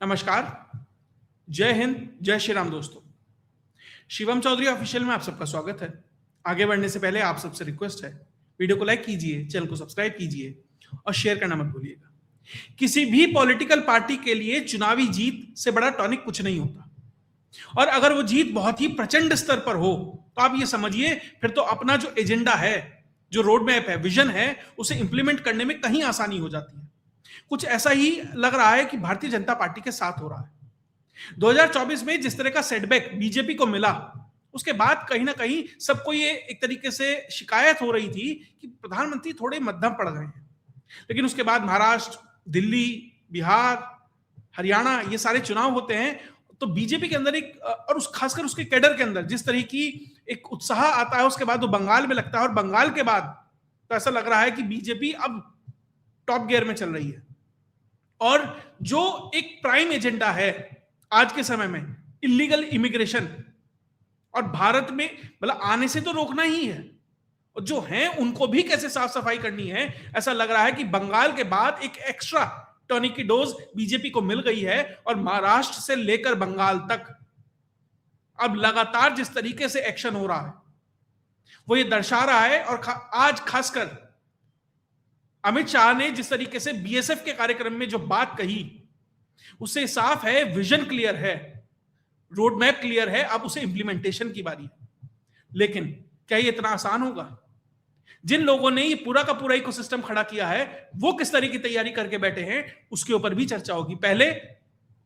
नमस्कार, जय हिंद, जय श्री राम दोस्तों। शिवम चौधरी ऑफिशियल में आप सबका स्वागत है। आगे बढ़ने से पहले आप सबसे रिक्वेस्ट है, वीडियो को लाइक कीजिए, चैनल को सब्सक्राइब कीजिए और शेयर करना मत भूलिएगा। किसी भी पॉलिटिकल पार्टी के लिए चुनावी जीत से बड़ा टॉनिक कुछ नहीं होता, और अगर वो जीत बहुत ही प्रचंड स्तर पर हो तो आप ये समझिए फिर तो अपना जो एजेंडा है, जो रोड मैप है, विजन है, उसे इंप्लीमेंट करने में कहीं आसानी हो जाती है। कुछ ऐसा ही लग रहा है कि भारतीय जनता पार्टी के साथ हो रहा है। 2024 में जिस तरह का सेटबैक बीजेपी को मिला, उसके बाद कहीं ना कहीं सबको ये एक तरीके से शिकायत हो रही थी कि प्रधानमंत्री थोड़े मध्यम पड़ गए हैं। लेकिन उसके बाद महाराष्ट्र, दिल्ली, बिहार, हरियाणा, ये सारे चुनाव होते हैं तो बीजेपी के अंदर एक, और उस खासकर उसके कैडर के अंदर जिस तरह की एक उत्साह आता है, उसके बाद वो बंगाल में लगता है, और बंगाल के बाद तो ऐसा लग रहा है कि बीजेपी अब टॉप गियर में चल रही है। और जो एक प्राइम एजेंडा है आज के समय में, इलीगल इमिग्रेशन, और भारत में मतलब आने से तो रोकना ही है, और जो हैं उनको भी कैसे साफ सफाई करनी है, ऐसा लग रहा है कि बंगाल के बाद एक एक्स्ट्रा टॉनिक की डोज बीजेपी को मिल गई है। और महाराष्ट्र से लेकर बंगाल तक अब लगातार जिस तरीके से एक्शन हो रहा है वो ये दर्शा रहा है। और आज खासकर अमित शाह ने जिस तरीके से बीएसएफ के कार्यक्रम में जो बात कही, उससे साफ है विजन क्लियर है, रोड मैप क्लियर है, अब उसे इंप्लीमेंटेशन की बारी है। लेकिन क्या ये इतना आसान होगा? जिन लोगों ने ये पूरा का पूरा इकोसिस्टम खड़ा किया है वो किस तरह की तैयारी करके बैठे हैं, उसके ऊपर भी चर्चा होगी। पहले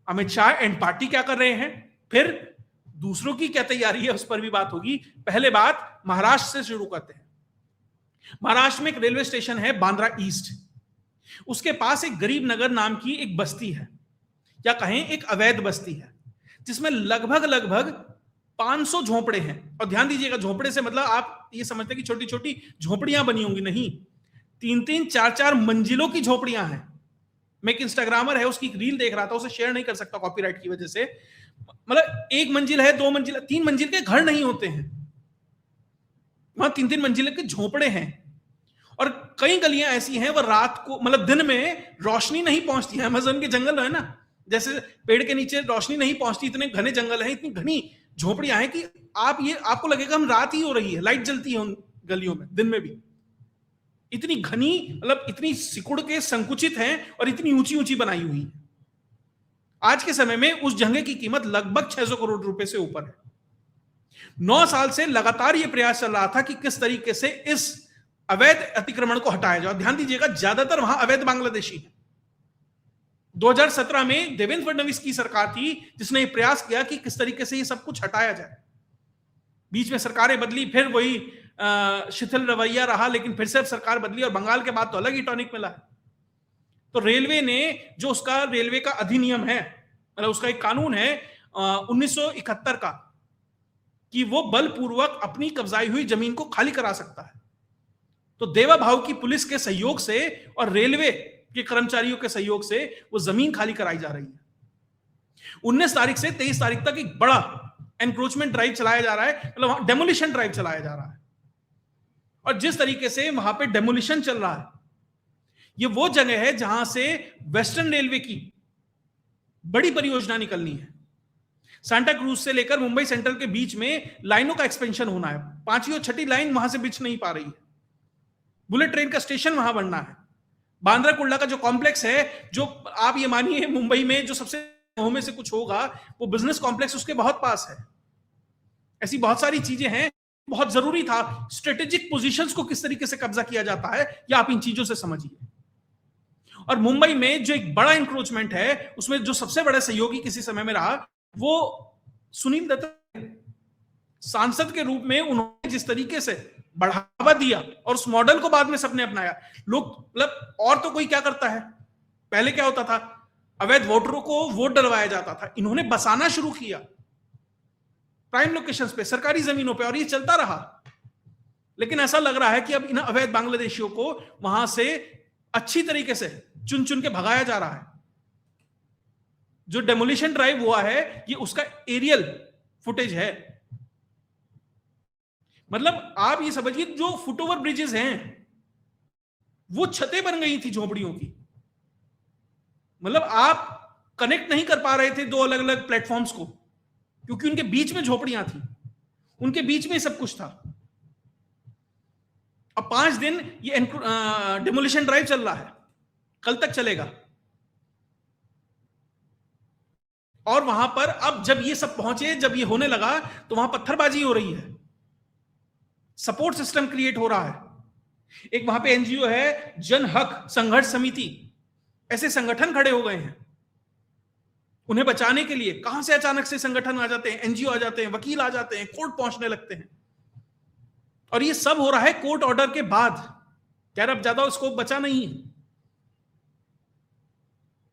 अमित शाह एंड पार्टी क्या कर रहे हैं, फिर दूसरों की क्या तैयारी है, उस पर भी बात होगी। पहले बात महाराष्ट्र से शुरू करते हैं। महाराष्ट्र में एक रेलवे स्टेशन है बांद्रा ईस्ट, उसके पास एक गरीब नगर नाम की एक बस्ती है, या कहें एक अवैध बस्ती है, जिसमें लगभग 500 झोपड़े हैं। और ध्यान दीजिएगा, झोपड़े से मतलब आप ये समझते हैं कि छोटी छोटी झोपड़ियां बनी होंगी, नहीं, 3-3, 4-4 मंजिलों की झोपड़ियां हैं। मैं एक इंस्टाग्रामर है, उसकी रील देख रहा था, उसे शेयर नहीं कर सकता कॉपीराइट की वजह से। मतलब 1 मंजिल है, 2 मंजिल, 3 मंजिल के घर नहीं होते हैं वहां, 3-3 मंजिल के झोपड़े हैं। और कई गलियां ऐसी हैं वो रात को, मतलब दिन में रोशनी नहीं पहुंचती है। अमेज़न के जंगल है ना, जैसे पेड़ के नीचे रोशनी नहीं पहुंचती, इतने घने जंगल हैं, इतनी घनी झोपड़ियां हैं कि आपको लगेगा हम रात ही हो रही है, लाइट जलती है उन गलियों में दिन में भी। इतनी घनी, मतलब इतनी सिकुड़ के संकुचित हैं और इतनी ऊंची ऊंची बनाई हुई है। आज के समय में उस जगह की कीमत लगभग 600 करोड़ रुपए से ऊपर है। 9 साल से लगातार यह प्रयास चल रहा था कि किस तरीके से इस अवैध अतिक्रमण को हटाया जाए। ध्यान दीजिएगा, ज्यादातर वहां अवैध बांग्लादेशी है। 2017 में देवेंद्र फडणवीस की सरकार थी जिसने यह प्रयास किया कि किस तरीके से यह सब कुछ हटाया जाए। बीच में सरकारें बदली, फिर वही शिथिल रवैया रहा, लेकिन फिर से अब सरकार बदली, और बंगाल के बाद तो अलग ही टॉनिक मिला है। तो रेलवे ने जो उसका रेलवे का अधिनियम है, मतलब उसका एक कानून है 1971 का, कि वो बलपूर्वक अपनी कब्जाई हुई जमीन को खाली करा सकता है। तो देवा भाव की पुलिस के सहयोग से और रेलवे के कर्मचारियों के सहयोग से वो जमीन खाली कराई जा रही है। 19 तारीख से 23 तारीख तक एक बड़ा एनक्रोचमेंट ड्राइव चलाया जा रहा है, मतलब डेमोलिशन ड्राइव चलाया जा रहा है। और जिस तरीके से वहां पे डेमोलिशन चल रहा है, ये वो जगह है जहां से वेस्टर्न रेलवे की बड़ी परियोजना निकलनी है। सांता क्रूज से लेकर मुंबई सेंट्रल के बीच में लाइनों का एक्सपेंशन होना है। 5वीं और 6ठी लाइन वहां से बिछ नहीं पा रही है। बुलेट ट्रेन का स्टेशन वहां बनना है। बांद्रा कुर्ला का जो कॉम्प्लेक्स है, जो आप ये मानिए मुंबई में जो सबसे में से कुछ होगा, वो बिजनेस कॉम्प्लेक्स उसके बहुत पास है। ऐसी बहुत सारी चीजें हैं। बहुत जरूरी था स्ट्रेटेजिक पोजीशंस को किस तरीके से कब्जा किया जाता है, या आप इन चीजों से समझिए। और मुंबई में जो एक बड़ा इंक्रोचमेंट है, उसमें जो सबसे बड़ा सहयोगी किसी समय में रहा वो सुनील दत्ता। सांसद के रूप में उन्होंने जिस तरीके से बढ़ावा दिया और उस मॉडल को बाद में सबने अपनाया। लोग, मतलब और तो कोई क्या करता है, पहले क्या होता था, अवैध वोटरों को वोट डलवाया जाता था। इन्होंने बसाना शुरू किया प्राइम लोकेशंस पे, सरकारी जमीनों पे, और ये चलता रहा। लेकिन ऐसा लग रहा है कि अब इन अवैध बांग्लादेशियों को वहां से अच्छी तरीके से चुन चुन के भगाया जा रहा है। जो डेमोलिशन ड्राइव हुआ है, ये उसका एरियल फुटेज है। मतलब आप ये समझिए, जो फुट ओवर ब्रिजेस हैं वो छतें बन गई थी झोपड़ियों की। मतलब आप कनेक्ट नहीं कर पा रहे थे 2 अलग अलग प्लेटफॉर्म्स को, क्योंकि उनके बीच में झोपड़ियां थी, उनके बीच में सब कुछ था। अब 5 दिन ये डिमोलिशन ड्राइव चल रहा है, कल तक चलेगा। और वहां पर अब जब ये सब पहुंचे, जब ये होने लगा, तो वहां पत्थरबाजी हो रही है, सपोर्ट सिस्टम क्रिएट हो रहा है। एक वहां पे एनजीओ है जन हक संघर्ष समिति, ऐसे संगठन खड़े हो गए हैं उन्हें बचाने के लिए। कहां से अचानक से संगठन आ जाते हैं, एनजीओ आ जाते हैं, वकील आ जाते हैं, कोर्ट पहुंचने लगते हैं। और ये सब हो रहा है कोर्ट ऑर्डर के बाद। यार अब ज्यादा स्कोप बचा नहीं है।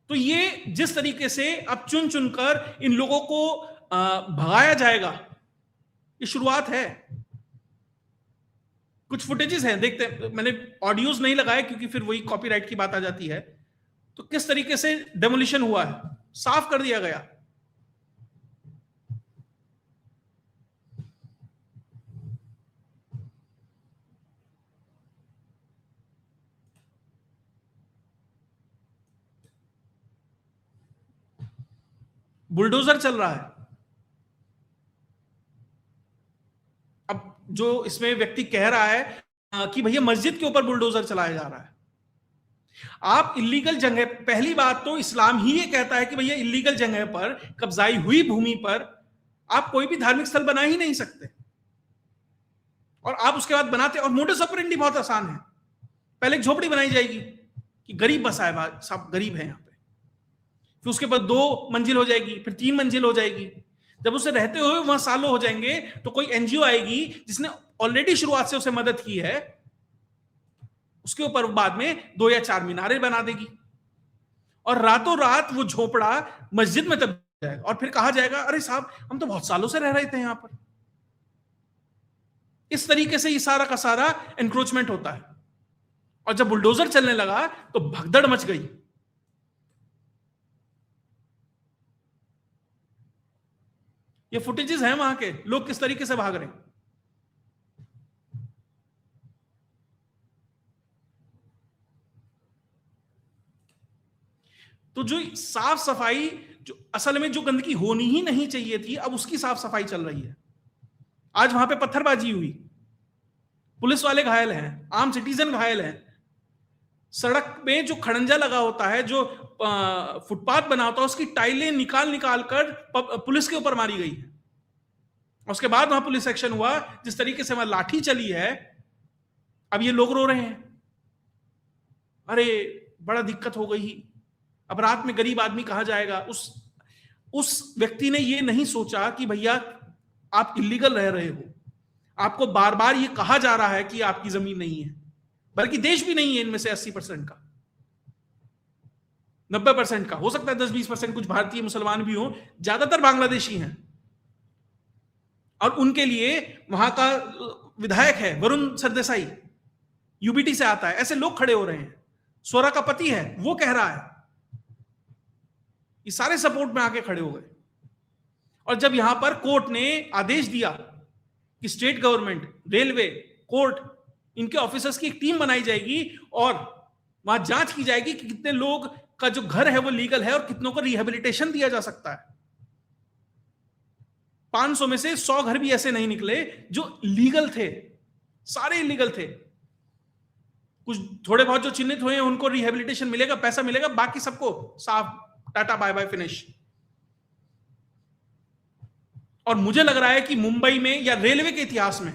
तो ये जिस तरीके से अब चुन चुनकर इन लोगों को भगाया जाएगा, ये शुरुआत है। कुछ फुटेजेस हैं, देखते हैं। मैंने ऑडियोज नहीं लगाए क्योंकि फिर वही कॉपीराइट की बात आ जाती है। तो किस तरीके से डेमोलिशन हुआ है, साफ कर दिया गया। बुलडोजर चल रहा है। अब जो इसमें व्यक्ति कह रहा है कि भैया मस्जिद के ऊपर बुलडोजर चलाया जा रहा है। आप इलीगल जगह, पहली बात तो इस्लाम ही ये कहता है कि भैया इलीगल जगह पर, कब्जाई हुई भूमि पर आप कोई भी धार्मिक स्थल बना ही नहीं सकते। और आप उसके बाद बनाते, और मोडस ऑपरेंडी बहुत आसान है। पहले एक झोपड़ी बनाई जाएगी कि गरीब बसा है, सब गरीब है यहाँ पे, फिर उसके बाद 2 मंजिल हो जाएगी, फिर 3 मंजिल हो जाएगी। जब उसे रहते हुए वहां सालों हो जाएंगे, तो कोई एनजीओ आएगी जिसने ऑलरेडी शुरुआत से उसे मदद की है, उसके ऊपर बाद में 2 या 4 मीनारें बना देगी, और रातों रात वो झोपड़ा मस्जिद में तब्दील जाएगा। और फिर कहा जाएगा अरे साहब हम तो बहुत सालों से रह रहे थे यहां पर। इस तरीके से ये सारा का सारा एनक्रोचमेंट होता है। और जब बुलडोजर चलने लगा तो भगदड़ मच गई। ये फुटेजेस हैं वहां के, लोग किस तरीके से भाग रहे हैं। तो जो साफ सफाई, जो असल में जो गंदगी होनी ही नहीं चाहिए थी, अब उसकी साफ सफाई चल रही है। आज वहां पे पत्थरबाजी हुई, पुलिस वाले घायल हैं, आम सिटीजन घायल हैं। सड़क में जो खड़ंजा लगा होता है, जो फुटपाथ बना होता है, उसकी टाइलें निकाल निकाल कर पुलिस के ऊपर मारी गई है। उसके बाद वहां पुलिस एक्शन हुआ। जिस तरीके से वहां लाठी चली है, अब ये लोग रो रहे हैं, अरे बड़ा दिक्कत हो गई। अब रात में गरीब आदमी कहां जाएगा। उस व्यक्ति ने ये नहीं सोचा कि भैया आप इलीगल रह रहे हो, आपको बार बार ये कहा जा रहा है कि आपकी जमीन नहीं है, बल्कि देश भी नहीं है इनमें से 80% का, 90% का, हो सकता है 10-20% कुछ भारतीय मुसलमान भी हो, ज्यादातर बांग्लादेशी हैं। और उनके लिए वहां का विधायक है वरुण सरदेसाई, यूबीटी से आता है, ऐसे लोग खड़े हो रहे हैं। स्वरा का पति है, वो कह रहा है, ये सारे सपोर्ट में आके खड़े हो गए। और जब यहां पर कोर्ट ने आदेश दिया कि स्टेट गवर्नमेंट, रेलवे, कोर्ट, इनके ऑफिसर्स की एक टीम बनाई जाएगी और वहां जांच की जाएगी कि कितने लोग का जो घर है वो लीगल है और कितनों को रिहेबिलिटेशन दिया जा सकता है। 500 में से 100 घर भी ऐसे नहीं निकले जो लीगल थे, सारे इलीगल थे। कुछ थोड़े बहुत जो चिन्हित हुए हैं उनको रिहेबिलिटेशन मिलेगा, पैसा मिलेगा, बाकी सबको साफ टाटा बाय बाय फिनिश। और मुझे लग रहा है कि मुंबई में या रेलवे के इतिहास में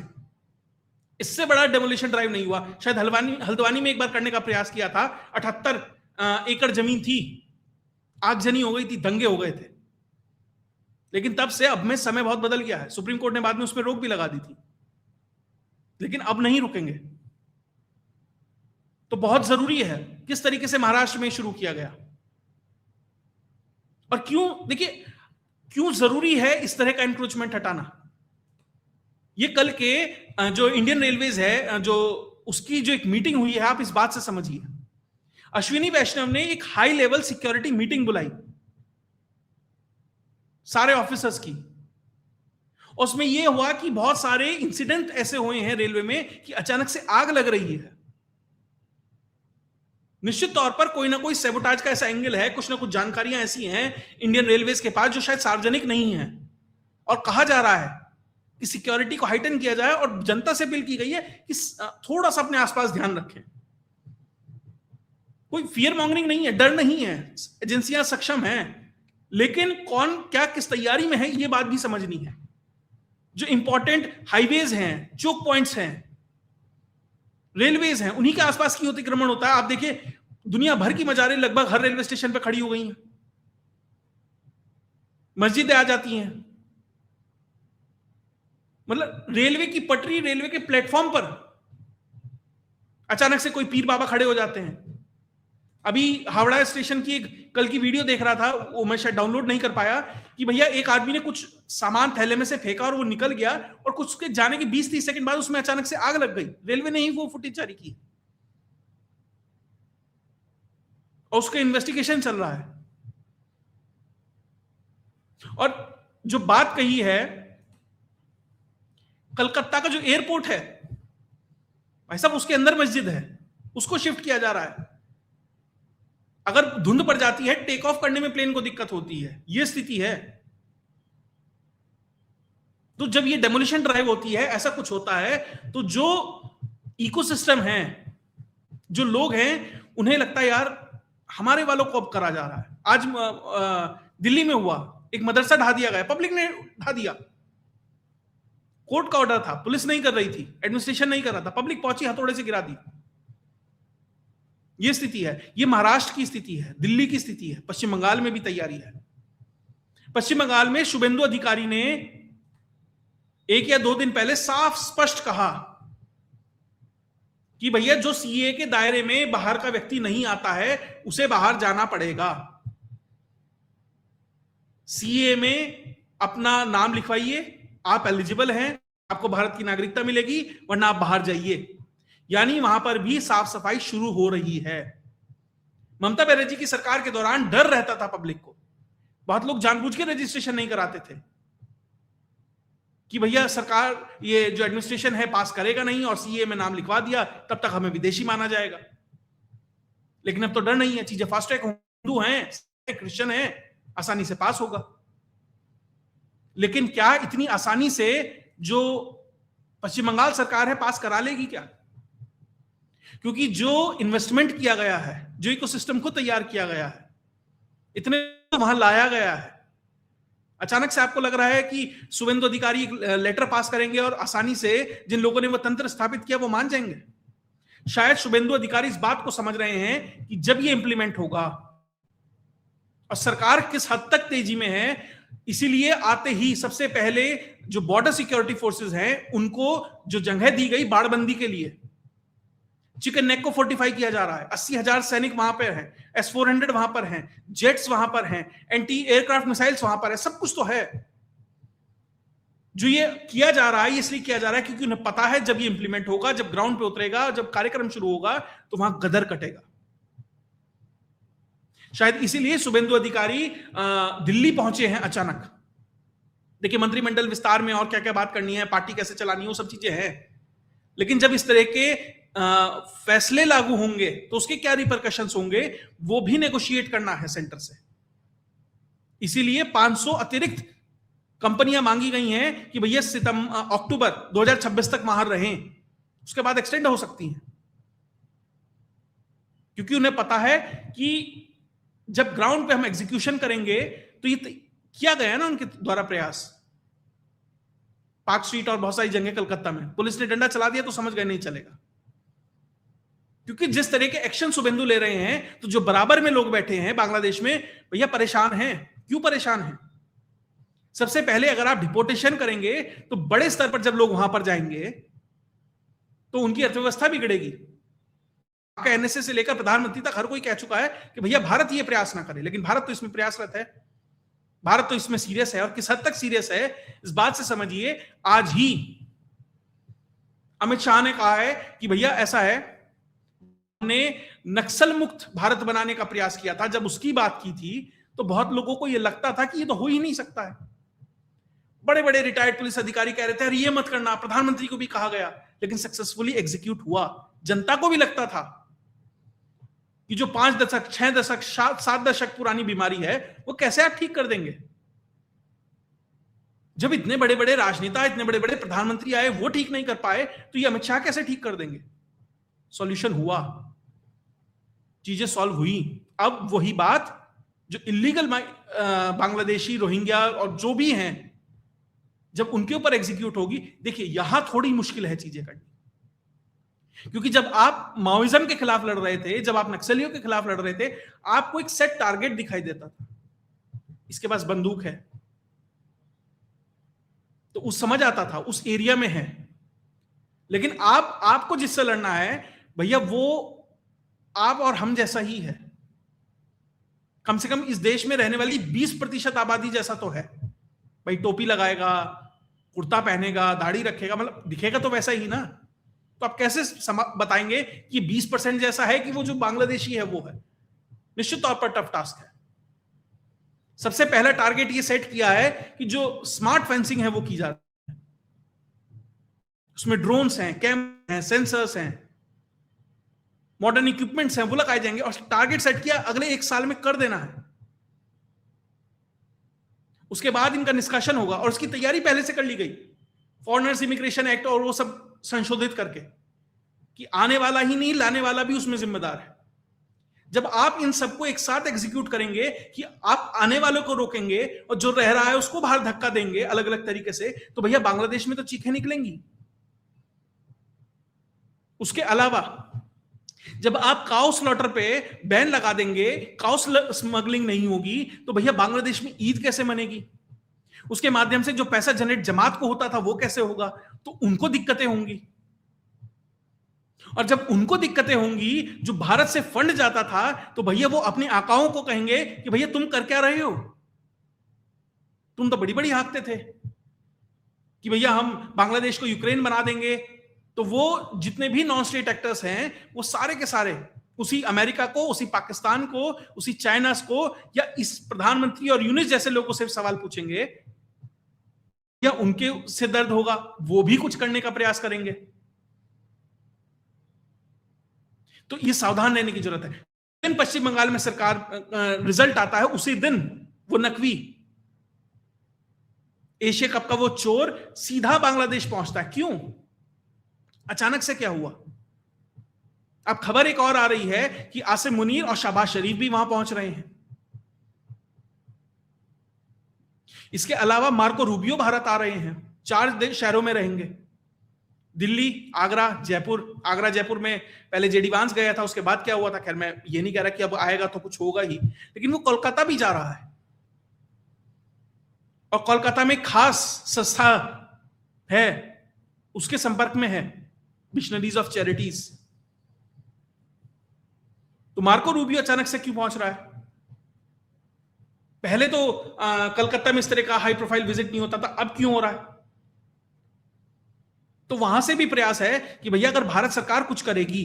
इससे बड़ा डेमोलिशन ड्राइव नहीं हुआ। शायद हल्द्वानी में एक बार करने का प्रयास किया था, 78 एकड़ जमीन थी, आगजनी हो गई थी, दंगे हो गए थे। लेकिन तब से अब में समय बहुत बदल गया है। सुप्रीम कोर्ट ने बाद में उस पर रोक भी लगा दी थी, लेकिन अब नहीं रुकेंगे। तो बहुत जरूरी है किस तरीके से महाराष्ट्र में शुरू किया गया और क्यों, देखिए क्यों जरूरी है इस तरह का एनक्रोचमेंट हटाना। ये कल के जो इंडियन रेलवेज है, जो उसकी जो एक मीटिंग हुई है, आप इस बात से समझिए। अश्विनी वैष्णव ने एक हाई लेवल सिक्योरिटी मीटिंग बुलाई सारे ऑफिसर्स की। उसमें यह हुआ कि बहुत सारे इंसिडेंट ऐसे हुए हैं रेलवे में कि अचानक से आग लग रही है, निश्चित तौर पर कोई ना कोई सेबोटाज का ऐसा एंगल है, कुछ ना कुछ जानकारियां ऐसी हैं इंडियन रेलवेज के पास जो शायद सार्वजनिक नहीं है, और कहा जा रहा है कि सिक्योरिटी को हाइटन किया जाए, और जनता से अपील की गई है कि थोड़ा सा अपने आसपास ध्यान रखें। कोई फियर मॉन्गरिंग नहीं है, डर नहीं है, एजेंसियां सक्षम हैं, लेकिन कौन क्या किस तैयारी में है ये बात भी समझनी है। जो इंपॉर्टेंट हाईवेज हैं, चोक पॉइंट्स हैं, रेलवेज हैं, उन्हीं के आसपास की अतिक्रमण होता है। आप देखिए दुनिया भर की मजारें लगभग हर रेलवे स्टेशन पर खड़ी हो गई हैं, मस्जिदें आ जाती हैं, मतलब रेलवे की पटरी, रेलवे के प्लेटफॉर्म पर अचानक से कोई पीर बाबा खड़े हो जाते हैं। अभी हावड़ा स्टेशन की एक कल की वीडियो देख रहा था, वो मैं शायद डाउनलोड नहीं कर पाया, कि भैया एक आदमी ने कुछ सामान थैले में से फेंका और वो निकल गया, और कुछ के जाने के 20-30 सेकंड बाद उसमें अचानक से आग लग गई। रेलवे ने ही वो फुटेज जारी की और उसका इन्वेस्टिगेशन चल रहा है। और जो बात कही है, कलकत्ता का जो एयरपोर्ट है भाई साहब, उसके अंदर मस्जिद है, उसको शिफ्ट किया जा रहा है। अगर धुंध पड़ जाती है, टेक ऑफ करने में प्लेन को दिक्कत होती है, यह स्थिति है। तो जब ये डेमोलिशन ड्राइव होती है, ऐसा कुछ होता है, तो जो इकोसिस्टम है, जो लोग हैं, उन्हें लगता है यार हमारे वालों को अब करा जा रहा है। आज दिल्ली में हुआ, एक मदरसा ढा दिया गया, पब्लिक ने ढा दिया, कोर्ट का ऑर्डर था, पुलिस नहीं कर रही थी, एडमिनिस्ट्रेशन नहीं कर रहा था, पब्लिक पहुंची, हथौड़े से गिरा दी। यह स्थिति है, यह महाराष्ट्र की स्थिति है, दिल्ली की स्थिति है, पश्चिम बंगाल में भी तैयारी है। पश्चिम बंगाल में शुभेंदु अधिकारी ने 1 या 2 दिन पहले साफ स्पष्ट कहा कि भैया जो सीए के दायरे में बाहर का व्यक्ति नहीं आता है, उसे बाहर जाना पड़ेगा। सीए में अपना नाम लिखवाइए, आप एलिजिबल हैं, आपको भारत की नागरिकता मिलेगी, वरना आप बाहर जाइए। यानी वहां पर भी साफ सफाई शुरू हो रही है। ममता बनर्जी की सरकार के दौरान डर रहता था पब्लिक को, बहुत लोग जानबूझ के रजिस्ट्रेशन नहीं कराते थे कि भैया सरकार ये जो एडमिनिस्ट्रेशन है पास करेगा नहीं, और सीए में नाम लिखवा दिया तब तक हमें विदेशी माना जाएगा। लेकिन अब तो डर नहीं है, चीजें फास्ट ट्रैक, हिंदू हैं, क्रिश्चियन हैं, आसानी से पास होगा। लेकिन क्या इतनी आसानी से जो पश्चिम बंगाल सरकार है पास करा लेगी क्या? क्योंकि जो इन्वेस्टमेंट किया गया है, जो इकोसिस्टम को तैयार किया गया है, इतने वहां लाया गया है, अचानक से आपको लग रहा है कि शुभेंदु अधिकारी लेटर पास करेंगे और आसानी से जिन लोगों ने वो तंत्र स्थापित किया वो मान जाएंगे? शायद शुभेंदु अधिकारी इस बात को समझ रहे हैं कि जब ये इंप्लीमेंट होगा, और सरकार किस हद तक तेजी में है, इसीलिए आते ही सबसे पहले जो बॉर्डर सिक्योरिटी फोर्सेस हैं उनको जो जगह दी गई बाड़बंदी के लिए, चिकन नेक को फोर्टिफाई किया जा रहा है। 80,000 सैनिक वहां पर हैं, S-400 वहां पर हैं, जेट्स वहां पर हैं, एंटी एयरक्राफ्ट मिसाइल्स वहां पर है, सब कुछ तो है। जो ये किया जा रहा है इसलिए किया जा रहा है क्योंकि उन्हें पता है जब ये इंप्लीमेंट होगा, जब ग्राउंड पे उतरेगा, जब कार्यक्रम शुरू होगा, तो वहां गदर कटेगा। शायद इसीलिए शुभेंदु अधिकारी दिल्ली पहुंचे हैं अचानक। देखिए मंत्रिमंडल विस्तार में और क्या क्या बात करनी है, पार्टी कैसे चलानी है, वो सब चीजें हैं, लेकिन जब इस तरह के फैसले लागू होंगे तो उसके क्या रिपरकशंस होंगे, वो भी नेगोशिएट करना है सेंटर से। इसीलिए 500 अतिरिक्त कंपनियां मांगी गई हैं कि भैया अक्टूबर 2026 तक बाहर रहें, उसके बाद एक्सटेंड हो सकती हैं, क्योंकि उन्हें पता है कि जब ग्राउंड पे हम एग्जीक्यूशन करेंगे तो ये किया गया है ना उनके द्वारा प्रयास। पार्क स्ट्रीट और बहुत सारी जगह कलकत्ता में पुलिस ने डंडा चला दिया तो समझ गए नहीं चलेगा, क्योंकि जिस तरह के एक्शन शुभेंदु ले रहे हैं, तो जो बराबर में लोग बैठे हैं बांग्लादेश में, भैया परेशान हैं। क्यों परेशान हैं? सबसे पहले अगर आप डिपोर्टेशन करेंगे तो बड़े स्तर पर जब लोग वहां पर जाएंगे तो उनकी अर्थव्यवस्था बिगड़ेगी। एनएसए से लेकर प्रधानमंत्री तक हर कोई कह चुका है कि भैया भारत ये प्रयास ना करे, लेकिन भारत तो इसमें प्रयासरत है, भारत तो इसमें सीरियस है। और किस हद तक सीरियस है इस बात से समझिए, आज ही अमित शाह ने कहा है कि भैया ऐसा है, हमने नक्सल मुक्त भारत बनाने का प्रयास किया था। जब उसकी बात की थी तो बहुत लोगों को यह लगता था कि ये तो हो ही नहीं सकता है। बड़े बड़े रिटायर्ड पुलिस अधिकारी कह रहे थे अरे ये मत करना, प्रधानमंत्री को भी कहा गया, लेकिन सक्सेसफुली एग्जीक्यूट हुआ। जनता को भी लगता था कि जो 5 दशक 6 दशक 7 दशक पुरानी बीमारी है वो कैसे आप ठीक कर देंगे? जब इतने बड़े बड़े राजनेता, इतने बड़े बड़े प्रधानमंत्री आए, वो ठीक नहीं कर पाए, तो ये अमित शाह कैसे ठीक कर देंगे? सॉल्यूशन हुआ, चीजें सॉल्व हुई। अब वही बात, जो इलीगल बांग्लादेशी, रोहिंग्या और जो भी हैं, जब उनके ऊपर एग्जीक्यूट होगी, देखिए यहां थोड़ी मुश्किल है चीजें करनी, क्योंकि जब आप माओइज्म के खिलाफ लड़ रहे थे, जब आप नक्सलियों के खिलाफ लड़ रहे थे, आपको एक सेट टारगेट दिखाई देता था, इसके पास बंदूक है, तो उस समझ आता था उस एरिया में है। लेकिन आपको जिससे लड़ना है भैया, वो आप और हम जैसा ही है, कम से कम इस देश में रहने वाली 20% आबादी जैसा तो है भाई। टोपी लगाएगा, कुर्ता पहनेगा, दाढ़ी रखेगा, मतलब दिखेगा तो वैसा ही ना। तो आप कैसे बताएंगे कि 20% जैसा है कि वो जो बांग्लादेशी है वो है? निश्चित तौर पर टफ टास्क है। सबसे पहला टारगेट ये सेट किया है कि जो स्मार्ट फेंसिंग है वो की जाती है, उसमें ड्रोन्स हैं, कैमरे हैं, सेंसर्स हैं, मॉडर्न इक्विपमेंट्स हैं, वो लगाए जाएंगे। और टारगेट सेट किया अगले 1 साल में कर देना है। उसके बाद इनका निष्कासन होगा, और उसकी तैयारी पहले से कर ली गई, फॉरेनर्स इमिग्रेशन एक्ट और वो सब संशोधित करके, कि आने वाला ही नहीं, लाने वाला भी उसमें जिम्मेदार है। जब आप इन सबको एक साथ एग्जीक्यूट करेंगे कि आप आने वालों को रोकेंगे और जो रह रहा है उसको बाहर धक्का देंगे अलग अलग तरीके से, तो भैया बांग्लादेश में तो चीखें निकलेंगी। उसके अलावा जब आप काउ स्लॉटर पे बैन लगा देंगे, काउ स्मगलिंग नहीं होगी, तो भैया बांग्लादेश में ईद कैसे मनेगी? उसके माध्यम से जो पैसा जनरेट जमात को होता था वो कैसे होगा? तो उनको दिक्कतें होंगी। और जब उनको दिक्कतें होंगी, जो भारत से फंड जाता था, तो भैया वो अपने आकाओं को कहेंगे कि भैया तुम कर क्या रहे हो? तुम तो बड़ी बड़ी हाँकते थे कि भैया हम बांग्लादेश को यूक्रेन बना देंगे। तो वो जितने भी नॉन स्टेट एक्टर्स हैं, वो सारे के सारे उसी अमेरिका को, उसी पाकिस्तान को, उसी चाइना को, या इस प्रधानमंत्री और यूनिस जैसे लोगों से सवाल पूछेंगे, या उनके से दर्द होगा, वो भी कुछ करने का प्रयास करेंगे। तो ये सावधान रहने की जरूरत है। दिन पश्चिम बंगाल में सरकार रिजल्ट आता है, उसी दिन वो नकवी एशिया कप का वो चोर सीधा बांग्लादेश पहुंचता है। क्यों? अचानक से क्या हुआ? अब खबर एक और आ रही है कि आसिम मुनीर और शहबाज शरीफ भी वहां पहुंच रहे हैं। इसके अलावा मार्को रूबियो भारत आ रहे हैं, 4 शहरों में रहेंगे, दिल्ली, आगरा, जयपुर। आगरा जयपुर में पहले जेडी वांस गया था, उसके बाद क्या हुआ था, खैर मैं ये नहीं कह रहा कि अब आएगा तो कुछ होगा ही, लेकिन वो कोलकाता भी जा रहा है। और कोलकाता में खास संस्था है, उसके संपर्क में है, मिशनरीज ऑफ चैरिटीज। तो मार्को रूबियो अचानक से क्यों पहुंच रहा है? पहले तो कलकत्ता में इस तरह का हाई प्रोफाइल विजिट नहीं होता था, अब क्यों हो रहा है? तो वहां से भी प्रयास है कि भैया अगर भारत सरकार कुछ करेगी,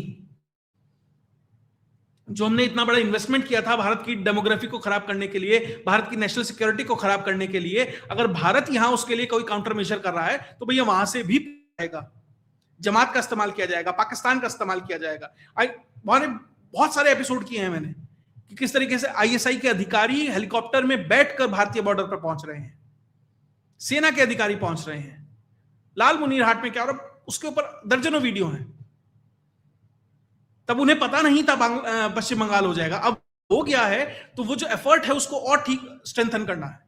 जो हमने इतना बड़ा इन्वेस्टमेंट किया था भारत की डेमोग्राफी को खराब करने के लिए, भारत की नेशनल सिक्योरिटी को खराब करने के लिए, अगर भारत यहां उसके लिए कोई काउंटर मेजर कर रहा है, तो भैया वहां से भी आएगा, जमात का इस्तेमाल किया जाएगा, पाकिस्तान का इस्तेमाल किया जाएगा। बहुत सारे एपिसोड किए हैं मैंने कि किस तरीके से आईएसआई के अधिकारी हेलीकॉप्टर में बैठकर भारतीय बॉर्डर पर पहुंच रहे हैं, सेना के अधिकारी पहुंच रहे हैं। लाल मुनीर हाट में क्या हो रहा, उसके ऊपर दर्जनों वीडियो हैं। तब उन्हें पता नहीं था पश्चिम बंगाल हो जाएगा, अब हो गया है, तो वो जो एफर्ट है उसको और ठीक स्ट्रेंथन करना है।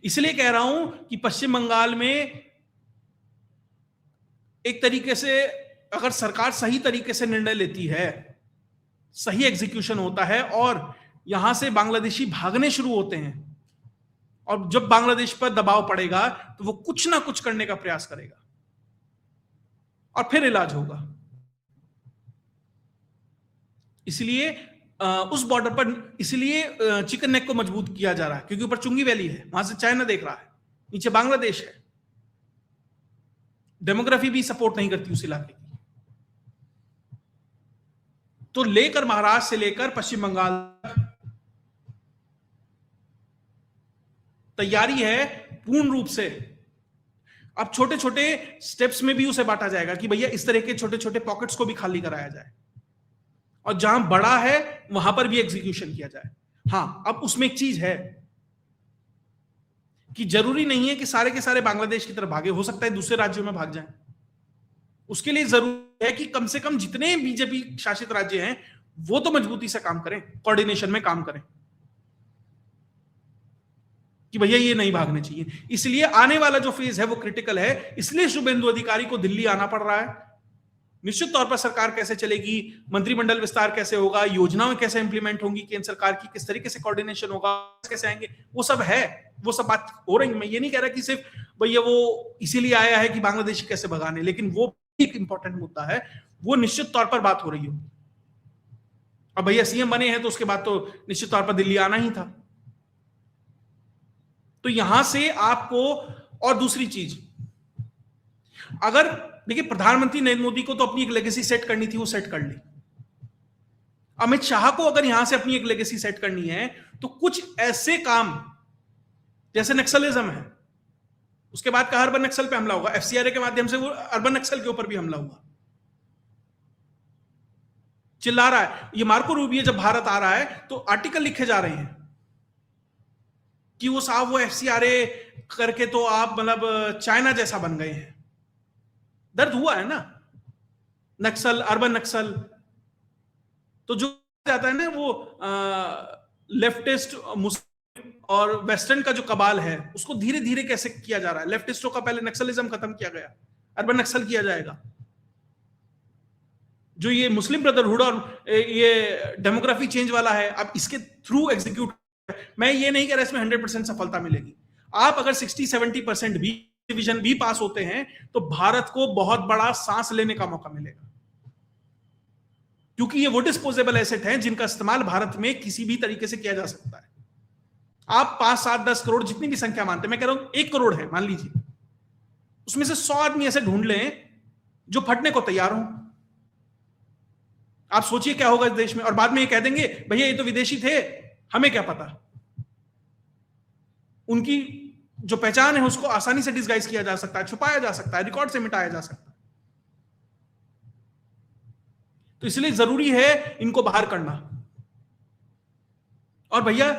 इसलिए कह रहा हूं कि पश्चिम बंगाल में एक तरीके से अगर सरकार सही तरीके से निर्णय लेती है, सही एग्जीक्यूशन होता है, और यहां से बांग्लादेशी भागने शुरू होते हैं, और जब बांग्लादेश पर दबाव पड़ेगा तो वो कुछ ना कुछ करने का प्रयास करेगा, और फिर इलाज होगा। इसलिए उस बॉर्डर पर इसलिए चिकन नेक को मजबूत किया जा रहा है, क्योंकि ऊपर चुंगी वैली है, वहां से चाइना देख रहा है, नीचे बांग्लादेश है, डेमोग्राफी भी सपोर्ट नहीं करती उस इलाके की। तो लेकर महाराष्ट्र से लेकर पश्चिम बंगाल तक तैयारी है पूर्ण रूप से। अब छोटे छोटे स्टेप्स में भी उसे बांटा जाएगा कि भैया इस तरह के छोटे छोटे पॉकेट्स को भी खाली कराया जाए। और जहां बड़ा है वहां पर भी एग्जीक्यूशन किया जाए। हां, अब उसमें एक चीज है कि जरूरी नहीं है कि सारे के सारे बांग्लादेश की तरफ भागे, हो सकता है दूसरे राज्यों में भाग जाएं। उसके लिए जरूरी है कि कम से कम जितने बीजेपी शासित राज्य हैं वो तो मजबूती से काम करें, कोऑर्डिनेशन में काम करें कि भैया ये नहीं भागने चाहिए। इसलिए आने वाला जो फेज है वो क्रिटिकल है, इसलिए शुभेंदु अधिकारी को दिल्ली आना पड़ रहा है। निश्चित तौर पर सरकार कैसे चलेगी, मंत्रिमंडल विस्तार कैसे होगा, योजनाएं कैसे इंप्लीमेंट होंगी केंद्र सरकार की, किस तरीके से कोऑर्डिनेशन होगा, कैसे आएंगे, वो सब है, वो सब बात हो रही। मैं ये नहीं कह रहा कि सिर्फ भैया वो इसीलिए आया है कि बांग्लादेश कैसे भगाने, लेकिन वो एक इंपॉर्टेंट मुद्दा है, वो निश्चित तौर पर बात हो रही हो। अब भैया सीएम बने हैं तो उसके बाद तो निश्चित तौर पर दिल्ली आना ही था। तो यहां से आपको, और दूसरी चीज, अगर देखिए प्रधानमंत्री नरेंद्र मोदी को तो अपनी एक लेगेसी सेट करनी थी, वो सेट कर ली। अमित शाह को अगर यहां से अपनी एक लेगेसी सेट करनी है तो कुछ ऐसे काम जैसे नक्सलिज्म है, उसके बाद कहा अर्बन नक्सल पे हमला होगा, एफसीआरए के माध्यम से वो अर्बन नक्सल के ऊपर भी हमला हुआ, चिल्ला रहा है ये मार्को रूबियो जब भारत आ रहा है तो आर्टिकल लिखे जा रहे हैं कि वो साहब वो एफसीआरए करके तो आप मतलब चाइना जैसा बन गए हैं। दर्द हुआ है ना, नक्सल, अर्बन नक्सल, तो जो जाता है ना वो लेफ्टिस्ट मुस्लिम और वेस्टर्न का जो कबाल है उसको धीरे धीरे कैसे किया जा रहा है। लेफ्टिस्टों का पहले नक्सलिज्म खत्म किया गया, अर्बन नक्सल किया जाएगा। जो ये मुस्लिम ब्रदरहुड और ये डेमोग्राफी चेंज वाला है, अब इसके थ्रू एग्जीक्यूट, मैं ये नहीं कह रहा इसमें 100% सफलता मिलेगी। आप अगर 60-70% भी डिवीजन भी पास होते हैं तो भारत को बहुत बड़ा सांस लेने का मौका मिलेगा, क्योंकि ये वो डिस्पोजेबल एसेट हैं जिनका इस्तेमाल भारत में किसी भी तरीके से किया जा सकता है। आप 5, 7, 10 करोड़ जितनी भी संख्या मानते हैं, मैं कह रहा हूं 1 करोड़ है मान लीजिए, उसमें से 100 आदमी ऐसे ढूंढ लें जो फटने को तैयार हों। आप सोचिए क्या होगा इस देश में, और बाद में ये कह देंगे भैया ये तो विदेशी थे, हमें क्या पता। उनकी जो पहचान है उसको आसानी से डिस्गाइज किया जा सकता है, छुपाया जा सकता है, रिकॉर्ड से मिटाया जा सकता है। तो इसलिए जरूरी है इनको बाहर करना। और भैया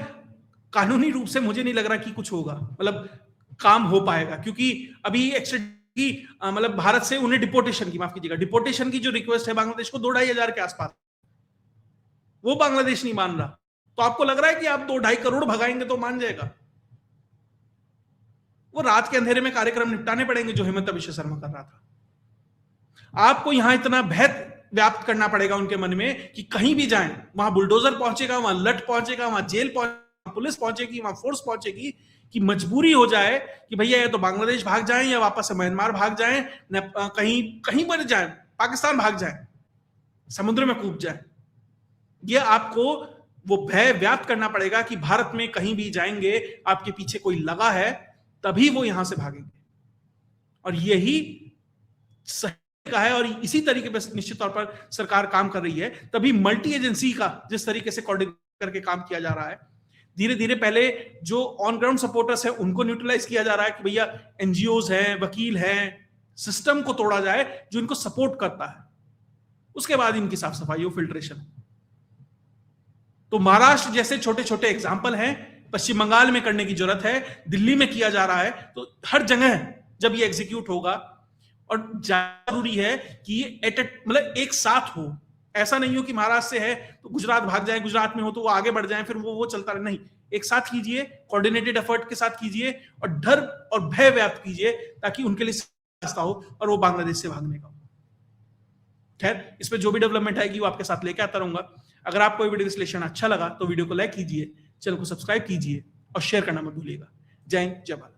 कानूनी रूप से मुझे नहीं लग रहा कि कुछ होगा, मतलब काम हो पाएगा, क्योंकि अभी मतलब भारत से उन्हें डिपोर्टेशन की, माफ कीजिएगा, डिपोर्टेशन की जो रिक्वेस्ट है बांग्लादेश को 2-2.5 हजार के आसपास, वो बांग्लादेश नहीं मान रहा। तो आपको लग रहा है कि आप 2-2.5 करोड़ भगाएंगे तो मान जाएगा? वो रात के अंधेरे में कार्यक्रम निपटाने पड़ेंगे जो हेमंत बिश्व शर्मा कर रहा था। आपको यहां इतना भय व्याप्त करना पड़ेगा उनके मन में कि कहीं भी जाएं वहां बुलडोजर पहुंचेगा, वहां लट पहुंचेगा, वहां जेल पहुंचेगा, पुलिस पहुंचेगी, वहां फोर्स पहुंचेगी, कि मजबूरी हो जाए कि भैया या तो बांग्लादेश भाग जाएं या वापस से म्यांमार भाग जाएं, कहीं कहीं पर जाएं, पाकिस्तान भाग जाएं, समुद्र में कूद जाएं। ये आपको वो भय व्याप्त करना पड़ेगा कि भारत में कहीं भी जाएंगे आपके पीछे कोई लगा है, तभी वो यहां से भागेंगे। और यही सही का है, और इसी तरीके पर निश्चित तौर पर सरकार काम कर रही है। तभी मल्टी एजेंसी का जिस तरीके से कोऑर्डिनेट करके काम किया जा रहा है, धीरे धीरे पहले जो ऑन ग्राउंड सपोर्टर्स हैं उनको न्यूट्रलाइज किया जा रहा है कि भैया एनजीओज हैं, वकील हैं, सिस्टम को तोड़ा जाए जो इनको सपोर्ट करता है, उसके बाद इनकी साफ सफाई हो, फिल्ट्रेशन। तो महाराष्ट्र जैसे छोटे छोटे एग्जाम्पल हैं, पश्चिम बंगाल में करने की जरूरत है, दिल्ली में किया जा रहा है, तो हर जगह जब ये एग्जीक्यूट होगा, और जरूरी है कि ये मतलब एक साथ हो। ऐसा नहीं हो कि महाराष्ट्र से है तो गुजरात भाग जाए, गुजरात में हो तो वो आगे बढ़ जाए, फिर वो चलता रहे। नहीं, एक साथ कीजिए, कोऑर्डिनेटेड एफर्ट के साथ कीजिए, और डर और भय व्याप्त कीजिए ताकि उनके लिए रास्ता हो और वो बांग्लादेश से भागने का। खैर, इस पे जो भी डेवलपमेंट आएगी वो आपके साथ लेके आता रहूंगा। अगर आपको वीडियो विश्लेषण अच्छा लगा तो वीडियो को लाइक कीजिए, चैनल को सब्सक्राइब कीजिए और शेयर करना मत भूलिएगा। जय हिंद, जय भारत।